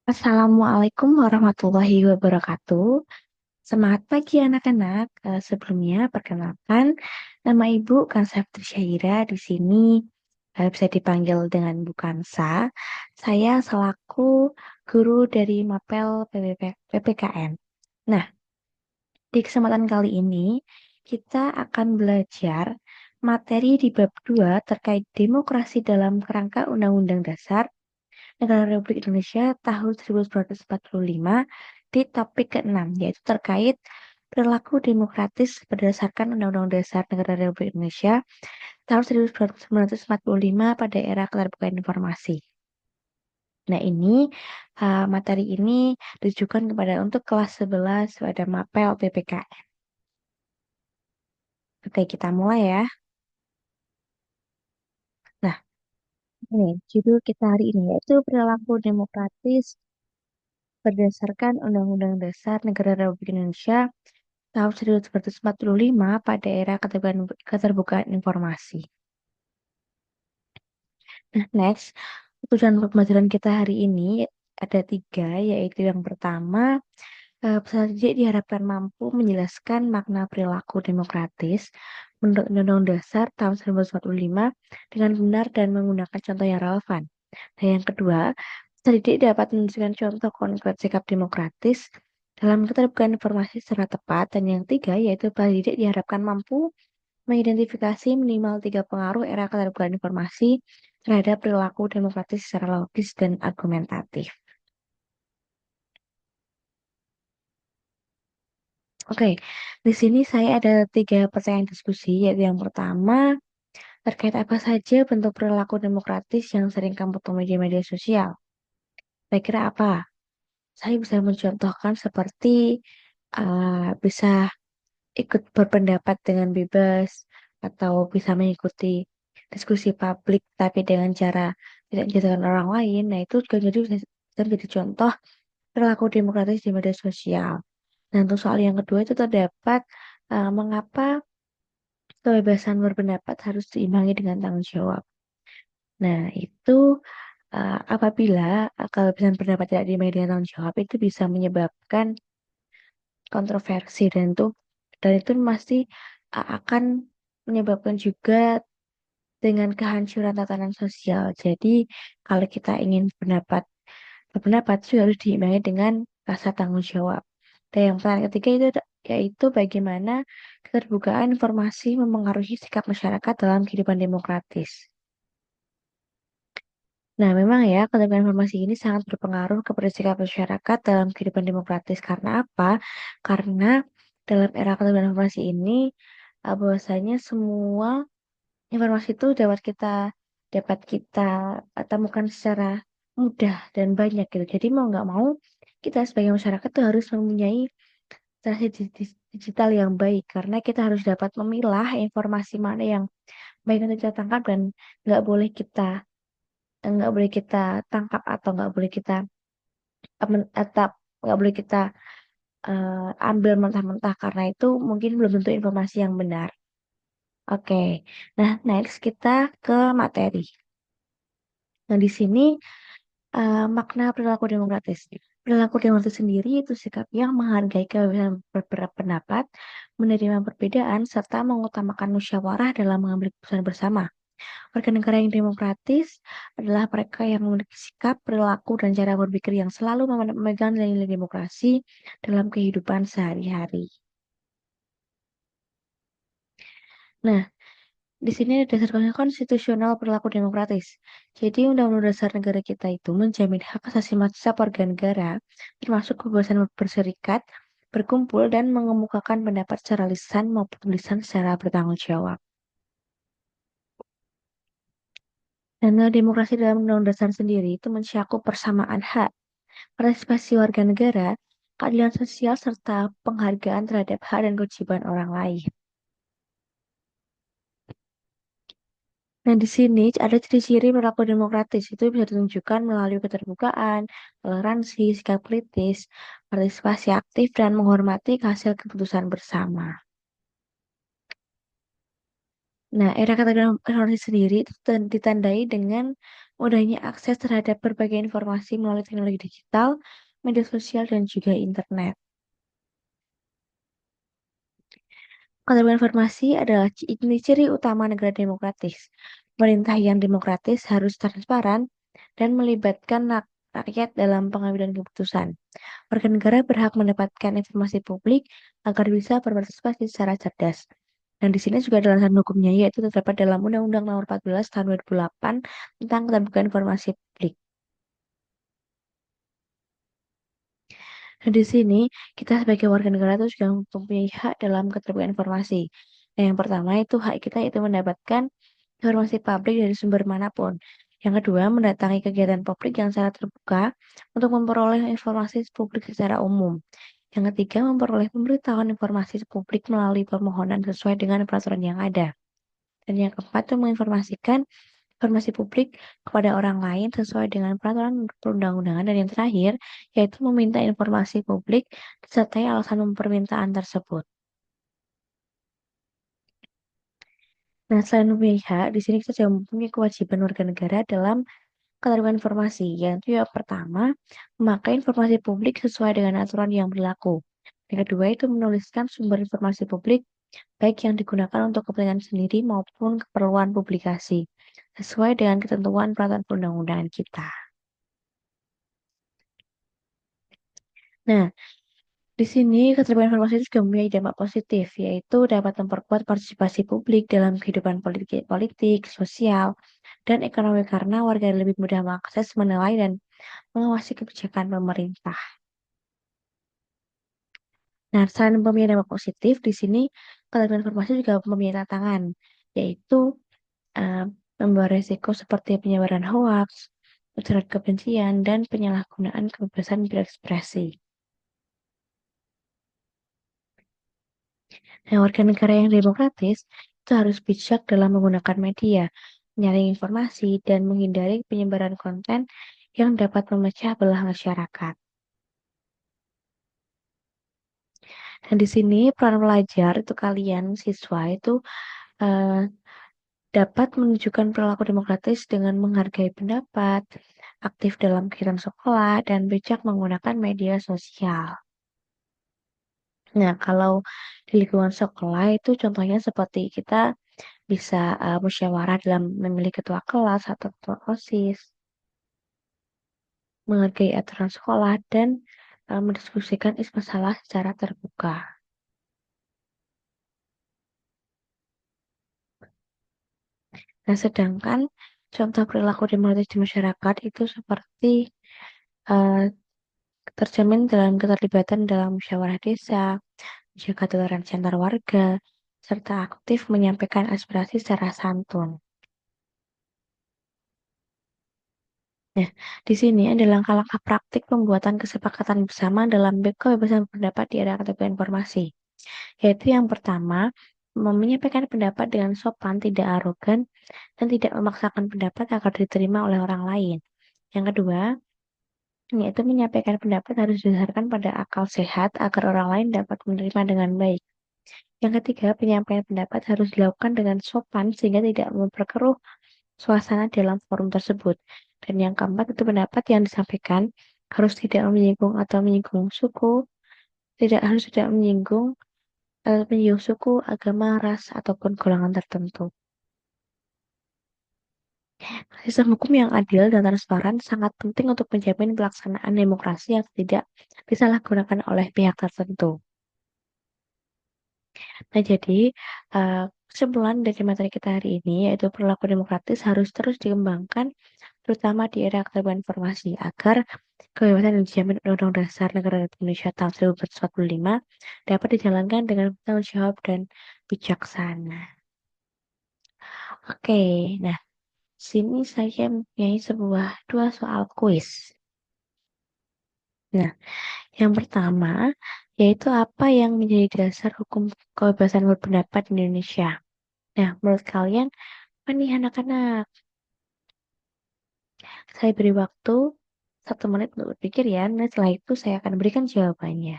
Assalamualaikum warahmatullahi wabarakatuh. Semangat pagi anak-anak. Sebelumnya perkenalkan nama Ibu Kansafitri Syahira di sini bisa dipanggil dengan Bu Kansa. Saya selaku guru dari Mapel PPKN. Nah, di kesempatan kali ini kita akan belajar materi di bab 2 terkait demokrasi dalam kerangka Undang-Undang Dasar Negara Republik Indonesia tahun 1945 di topik ke-6, yaitu terkait perilaku demokratis berdasarkan Undang-Undang Dasar Negara Republik Indonesia tahun 1945 pada era keterbukaan informasi. Nah, materi ini ditujukan kepada untuk kelas 11 pada MAPEL PPKN. Oke, kita mulai ya. Nah, ini judul kita hari ini yaitu perilaku demokratis berdasarkan Undang-Undang Dasar Negara Republik Indonesia tahun 1945 pada era keterbukaan informasi. Nah, next, tujuan pembelajaran kita hari ini ada 3, yaitu yang pertama, peserta didik diharapkan mampu menjelaskan makna perilaku demokratis menurut Undang-Undang Dasar tahun 1945 dengan benar dan menggunakan contoh yang relevan. Dan yang kedua, peserta didik dapat menunjukkan contoh konkret sikap demokratis dalam keterbukaan informasi secara tepat. Dan yang ketiga, yaitu peserta didik diharapkan mampu mengidentifikasi minimal 3 pengaruh era keterbukaan informasi terhadap perilaku demokratis secara logis dan argumentatif. Oke, di sini saya ada 3 pertanyaan diskusi, yaitu yang pertama, terkait apa saja bentuk perilaku demokratis yang sering kamu temui di media sosial? Kira-kira apa? Saya bisa mencontohkan seperti bisa ikut berpendapat dengan bebas, atau bisa mengikuti diskusi publik tapi dengan cara tidak menjatuhkan orang lain. Nah, itu juga bisa menjadi contoh perilaku demokratis di media sosial. Dan untuk soal yang kedua itu terdapat mengapa kebebasan berpendapat harus diimbangi dengan tanggung jawab. Nah, itu apabila kebebasan berpendapat tidak diimbangi dengan tanggung jawab itu bisa menyebabkan kontroversi dan itu pasti akan menyebabkan juga dengan kehancuran tatanan sosial. Jadi, kalau kita ingin berpendapat itu harus diimbangi dengan rasa tanggung jawab. Dan yang pertanyaan ketiga yaitu bagaimana keterbukaan informasi memengaruhi sikap masyarakat dalam kehidupan demokratis. Nah, memang ya, keterbukaan informasi ini sangat berpengaruh kepada sikap masyarakat dalam kehidupan demokratis. Karena apa? Karena dalam era keterbukaan informasi ini, bahwasanya semua informasi itu dapat kita temukan secara mudah dan banyak gitu. Jadi mau nggak mau kita sebagai masyarakat tuh harus mempunyai literasi digital yang baik karena kita harus dapat memilah informasi mana yang baik untuk kita tangkap dan nggak boleh kita nggak boleh kita tangkap atau atap nggak boleh kita ambil mentah-mentah karena itu mungkin belum tentu informasi yang benar. Oke, nah next kita ke materi. Nah, di sini makna perilaku demokratis. Perilaku demokratis sendiri itu sikap yang menghargai kebebasan berpendapat, menerima perbedaan, serta mengutamakan musyawarah dalam mengambil keputusan bersama. Warga negara yang demokratis adalah mereka yang memiliki sikap, perilaku, dan cara berpikir yang selalu memegang nilai-nilai demokrasi dalam kehidupan sehari-hari. Nah, di sini ada dasar konstitusional perilaku demokratis. Jadi, Undang-Undang Dasar Negara kita itu menjamin hak asasi setiap warga negara, termasuk kebebasan berserikat, berkumpul, dan mengemukakan pendapat secara lisan maupun tulisan secara bertanggung jawab. Dan demokrasi dalam Undang-Undang Dasar sendiri itu mencakup persamaan hak, partisipasi warga negara, keadilan sosial, serta penghargaan terhadap hak dan kewajiban orang lain. Nah, di sini ada ciri-ciri perilaku demokratis. Itu bisa ditunjukkan melalui keterbukaan, toleransi, sikap kritis, partisipasi aktif, dan menghormati hasil keputusan bersama. Nah, era keterbukaan informasi sendiri itu ditandai dengan mudahnya akses terhadap berbagai informasi melalui teknologi digital, media sosial, dan juga internet. Keterbukaan informasi adalah ini ciri utama negara demokratis. Pemerintah yang demokratis harus transparan dan melibatkan rakyat dalam pengambilan keputusan. Warga negara berhak mendapatkan informasi publik agar bisa berpartisipasi secara cerdas. Dan di sini juga ada landasan hukumnya, yaitu terdapat dalam Undang-Undang Nomor 14 Tahun 2008 tentang keterbukaan informasi publik. Dan di sini kita sebagai warga negara itu juga mempunyai hak dalam keterbukaan informasi. Nah, yang pertama itu hak kita itu mendapatkan informasi publik dari sumber manapun. Yang kedua, mendatangi kegiatan publik yang secara terbuka untuk memperoleh informasi publik secara umum. Yang ketiga, memperoleh pemberitahuan informasi publik melalui permohonan sesuai dengan peraturan yang ada. Dan yang keempat, itu menginformasikan informasi publik kepada orang lain sesuai dengan peraturan perundang-undangan. Dan yang terakhir, yaitu meminta informasi publik disertai alasan permintaan tersebut. Nah, selain memilih hak, di sini kita juga mempunyai kewajiban warga negara dalam keterbukaan informasi. Yang itu yang pertama, memakai informasi publik sesuai dengan aturan yang berlaku. Yang kedua, itu menuliskan sumber informasi publik, baik yang digunakan untuk kepentingan sendiri maupun keperluan publikasi, sesuai dengan ketentuan peraturan perundang-undangan kita. Nah, di sini keterbukaan informasi itu juga mempunyai dampak positif, yaitu dapat memperkuat partisipasi publik dalam kehidupan politik, sosial, dan ekonomi karena warga lebih mudah mengakses, menilai, dan mengawasi kebijakan pemerintah. Nah, selain mempunyai dampak positif, di sini keterbukaan informasi juga mempunyai tantangan, yaitu eh, membawa resiko seperti penyebaran hoaks, ujaran kebencian, dan penyalahgunaan kebebasan berekspresi. Nah, warga negara yang demokratis itu harus bijak dalam menggunakan media, menyaring informasi, dan menghindari penyebaran konten yang dapat memecah belah masyarakat. Dan di sini peran pelajar itu kalian siswa itu eh, dapat menunjukkan perilaku demokratis dengan menghargai pendapat, aktif dalam kegiatan sekolah, dan bijak menggunakan media sosial. Nah, kalau di lingkungan sekolah itu contohnya seperti kita bisa musyawarah dalam memilih ketua kelas atau ketua OSIS, menghargai aturan sekolah, dan mendiskusikan isu masalah secara terbuka. Nah, sedangkan contoh perilaku demokratis di masyarakat itu seperti eh, tercermin dalam keterlibatan dalam musyawarah desa, menjaga toleransi antar warga, serta aktif menyampaikan aspirasi secara santun. Nah, di sini ada langkah-langkah praktik pembuatan kesepakatan bersama dalam kebebasan pendapat di era keterbukaan informasi. Yaitu yang pertama, menyampaikan pendapat dengan sopan, tidak arogan, dan tidak memaksakan pendapat agar diterima oleh orang lain. Yang kedua, yaitu menyampaikan pendapat harus didasarkan pada akal sehat agar orang lain dapat menerima dengan baik. Yang ketiga, penyampaian pendapat harus dilakukan dengan sopan sehingga tidak memperkeruh suasana dalam forum tersebut. Dan yang keempat, itu pendapat yang disampaikan harus tidak menyinggung atau menyinggung suku, tidak menyinggung suku, agama, ras, ataupun golongan tertentu. Sistem hukum yang adil dan transparan sangat penting untuk menjamin pelaksanaan demokrasi yang tidak disalahgunakan oleh pihak tertentu. Nah, jadi kesimpulan dari materi kita hari ini yaitu perilaku demokratis harus terus dikembangkan, terutama di era keterbukaan informasi, agar kebebasan yang dijamin Undang-Undang Dasar Negara Republik Indonesia tahun 1945 dapat dijalankan dengan bertanggung jawab dan bijaksana. Oke, nah sini saya mempunyai dua soal kuis. Nah, yang pertama yaitu apa yang menjadi dasar hukum kebebasan berpendapat di Indonesia? Nah, menurut kalian apa nih anak-anak? Saya beri waktu 1 menit untuk berpikir ya. Nah, setelah itu saya akan berikan jawabannya.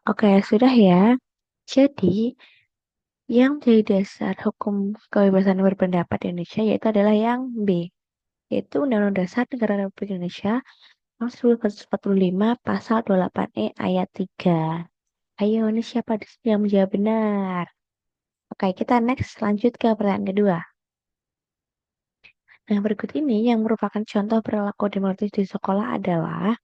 Oke, sudah ya. Jadi, yang jadi dasar hukum kebebasan berpendapat di Indonesia yaitu adalah yang B, yaitu Undang-Undang Dasar Negara Republik Indonesia tahun 1945 Pasal 28E ayat 3. Ayo, ini siapa di sini yang menjawab benar? Oke, kita next lanjut ke pertanyaan kedua. Nah, berikut ini yang merupakan contoh perilaku demokratis di sekolah adalah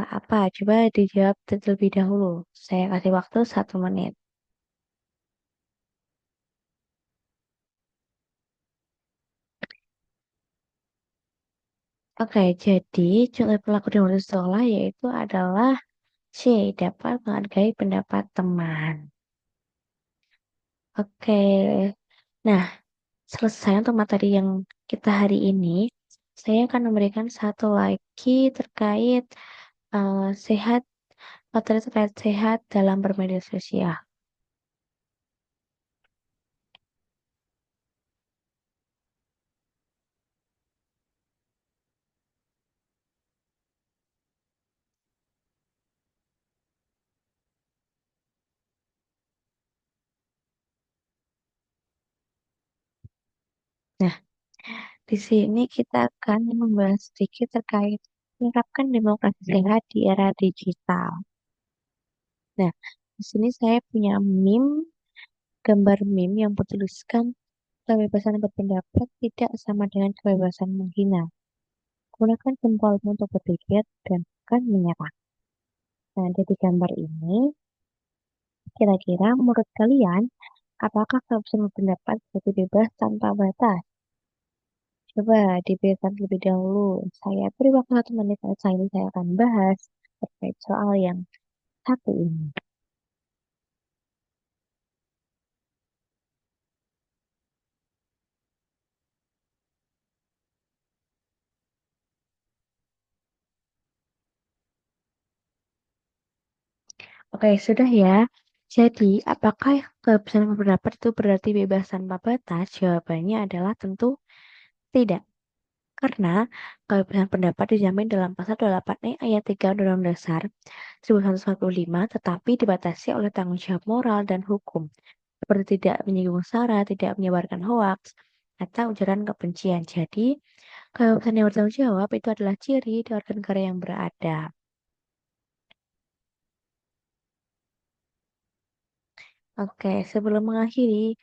apa? Coba dijawab terlebih dahulu. Saya kasih waktu 1 menit. Oke, jadi contoh perilaku demokratis di sekolah yaitu adalah C. Dapat menghargai pendapat teman. Oke, nah selesai untuk materi yang kita hari ini. Saya akan memberikan satu lagi terkait sehat materi terkait sehat dalam bermedia sosial. Nah, di sini kita akan membahas sedikit terkait menerapkan demokrasi sehat di era digital. Nah, di sini saya punya gambar meme yang bertuliskan kebebasan berpendapat tidak sama dengan kebebasan menghina. Gunakan jempolmu untuk berpikir dan bukan menyerah. Nah, dari gambar ini, kira-kira menurut kalian, apakah kebebasan berpendapat lebih bebas tanpa batas? Coba dipikirkan terlebih dahulu. Saya beri waktu 1 menit saat saya akan bahas terkait soal yang satu ini. Oke, sudah ya. Jadi, apakah kebebasan berpendapat itu berarti bebas tanpa batas? Jawabannya adalah tentu tidak. Karena kebebasan pendapat dijamin dalam pasal 28E ayat 3 Undang-Undang Dasar 1945 tetapi dibatasi oleh tanggung jawab moral dan hukum. Seperti tidak menyinggung sara, tidak menyebarkan hoaks, atau ujaran kebencian. Jadi, kebebasan yang bertanggung jawab itu adalah ciri dari warga negara yang beradab. Oke, sebelum mengakhiri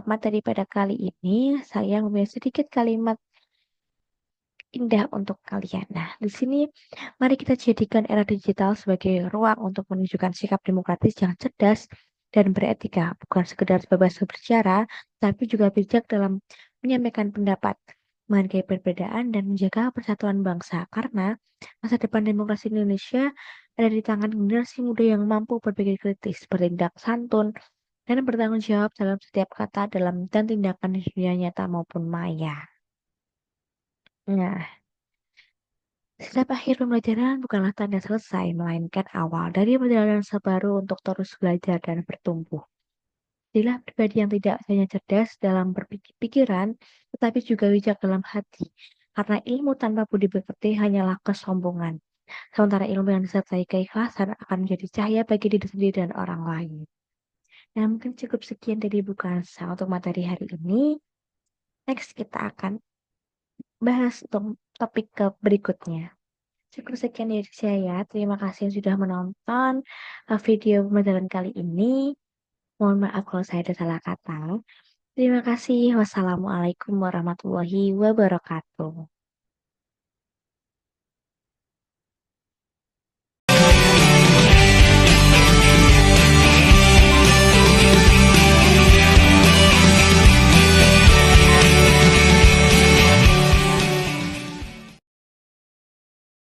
materi pada kali ini, saya mempunyai sedikit kalimat indah untuk kalian. Nah, di sini mari kita jadikan era digital sebagai ruang untuk menunjukkan sikap demokratis yang cerdas dan beretika, bukan sekedar bebas berbicara, tapi juga bijak dalam menyampaikan pendapat, menghargai perbedaan dan menjaga persatuan bangsa. Karena masa depan demokrasi Indonesia ada di tangan generasi muda yang mampu berpikir kritis, bertindak santun, dan bertanggung jawab dalam setiap kata dalam dan tindakan di dunia nyata maupun maya. Nah, setiap akhir pembelajaran bukanlah tanda selesai, melainkan awal dari perjalanan sebaru untuk terus belajar dan bertumbuh. Jadilah pribadi yang tidak hanya cerdas dalam berpikiran, tetapi juga bijak dalam hati. Karena ilmu tanpa budi pekerti hanyalah kesombongan. Sementara ilmu yang disertai keikhlasan akan menjadi cahaya bagi diri sendiri dan orang lain. Nah, mungkin cukup sekian dari buku saya untuk materi hari ini. Next, kita akan bahas untuk topik ke berikutnya. Cukup sekian dari saya. Terima kasih yang sudah menonton video pembelajaran kali ini. Mohon maaf kalau saya ada salah kata. Terima kasih. Wassalamualaikum warahmatullahi wabarakatuh.